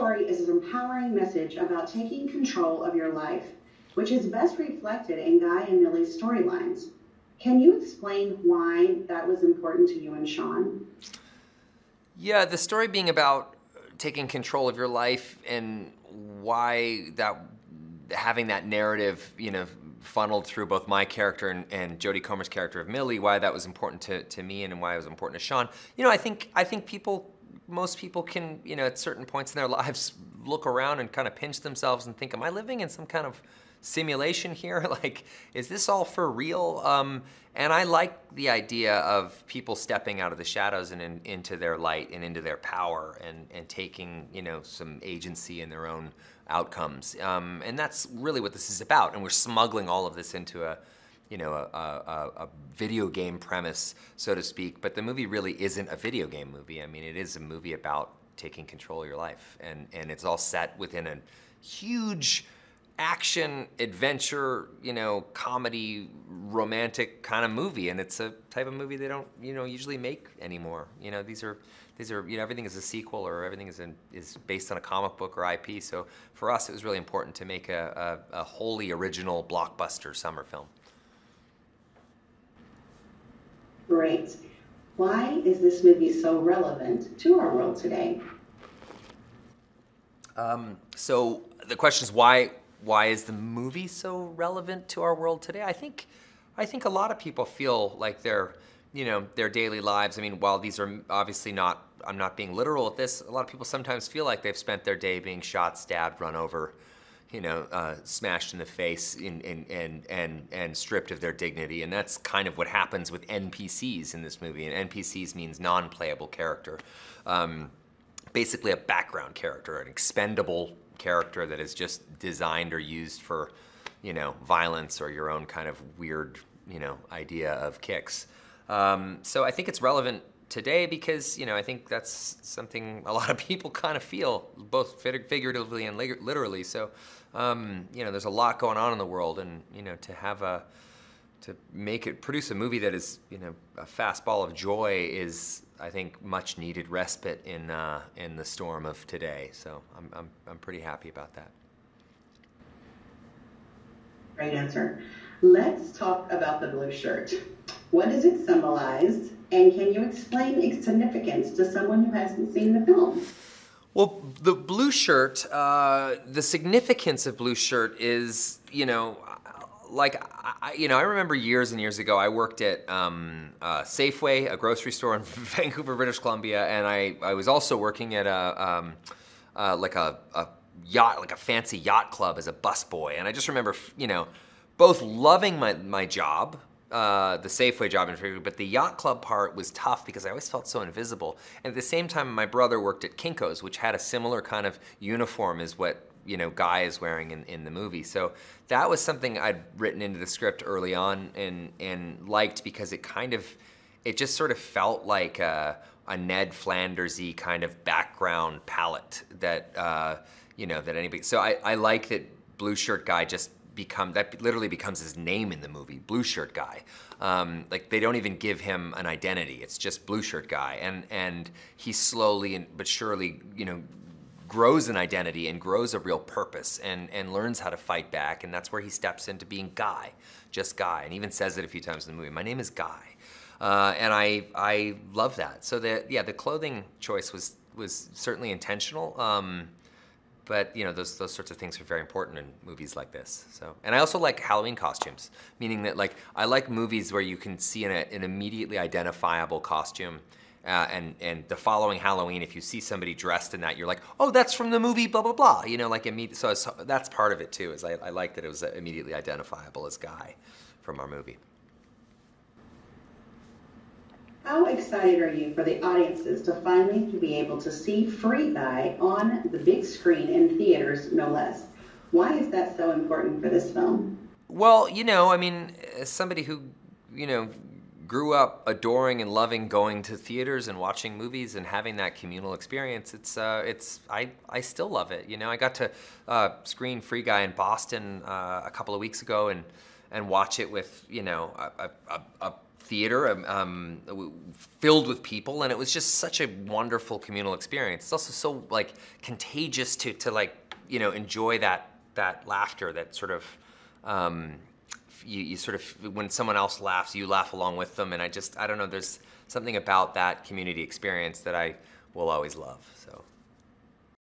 story is an empowering message about taking control of your life, which is best reflected in Guy and Millie's storylines. Can you explain why that was important to you and Sean? Yeah, the story being about taking control of your life and why that having that narrative, funneled through both my character and Jodie Comer's character of Millie, why that was important to me and why it was important to Sean. I think most people can, at certain points in their lives look around and kind of pinch themselves and think, am I living in some kind of simulation here? Like, is this all for real? And I like the idea of people stepping out of the shadows and into their light and into their power and taking, some agency in their own outcomes. And that's really what this is about. And we're smuggling all of this into a video game premise, so to speak. But the movie really isn't a video game movie. I mean, it is a movie about taking control of your life. And it's all set within a huge action, adventure, comedy, romantic kind of movie, and it's a type of movie they don't, usually make anymore. These are, everything is a sequel or everything is based on a comic book or IP. So for us, it was really important to make a wholly original blockbuster summer film. Great. Why is this movie so relevant to our world today? So the question is why is the movie so relevant to our world today? I think a lot of people feel like their daily lives, I mean, while these are obviously not, I'm not being literal with this, a lot of people sometimes feel like they've spent their day being shot, stabbed, run over, smashed in the face and stripped of their dignity. And that's kind of what happens with NPCs in this movie. And NPCs means non-playable character. Basically a background character, an expendable character that is just designed or used for, violence or your own kind of weird, idea of kicks. So I think it's relevant today because, I think that's something a lot of people kind of feel, both figuratively and literally. So, there's a lot going on in the world, and, to produce a movie that is, a fastball of joy is, I think, much needed respite in the storm of today. So I'm pretty happy about that. Great answer. Let's talk about the blue shirt. What does it symbolize, and can you explain its significance to someone who hasn't seen the film? Well, the blue shirt, the significance of blue shirt is, I remember years and years ago, I worked at Safeway, a grocery store in Vancouver, British Columbia, and I was also working at a yacht, like a fancy yacht club as a busboy. And I just remember, both loving my job, the Safeway job in particular, but the yacht club part was tough because I always felt so invisible. And at the same time, my brother worked at Kinko's, which had a similar kind of uniform as what Guy is wearing in the movie. So that was something I'd written into the script early on and liked because it just sort of felt like a Ned Flanders-y kind of background palette that, that anybody, so I like that Blue Shirt Guy that literally becomes his name in the movie, Blue Shirt Guy. Like they don't even give him an identity. It's just Blue Shirt Guy. And he slowly but surely, grows an identity and grows a real purpose and learns how to fight back. And that's where he steps into being Guy, just Guy. And even says it a few times in the movie, my name is Guy. And I love that. So the clothing choice was certainly intentional. But those sorts of things are very important in movies like this. So, and I also like Halloween costumes, meaning that I like movies where you can see an immediately identifiable costume. And the following Halloween, if you see somebody dressed in that, you're like, oh, that's from the movie, blah, blah, blah. So that's part of it too, is I like that it was immediately identifiable as Guy from our movie. How excited are you for the audiences to finally be able to see Free Guy on the big screen in theaters, no less? Why is that so important for this film? Well, as somebody who, grew up adoring and loving going to theaters and watching movies and having that communal experience, I still love it. I got to screen Free Guy in Boston a couple of weeks ago and watch it with, a theater filled with people, and it was just such a wonderful communal experience. It's also so like contagious to like, you know, enjoy that laughter, that sort of you sort of, when someone else laughs, you laugh along with them, and I don't know, there's something about that community experience that I will always love. So.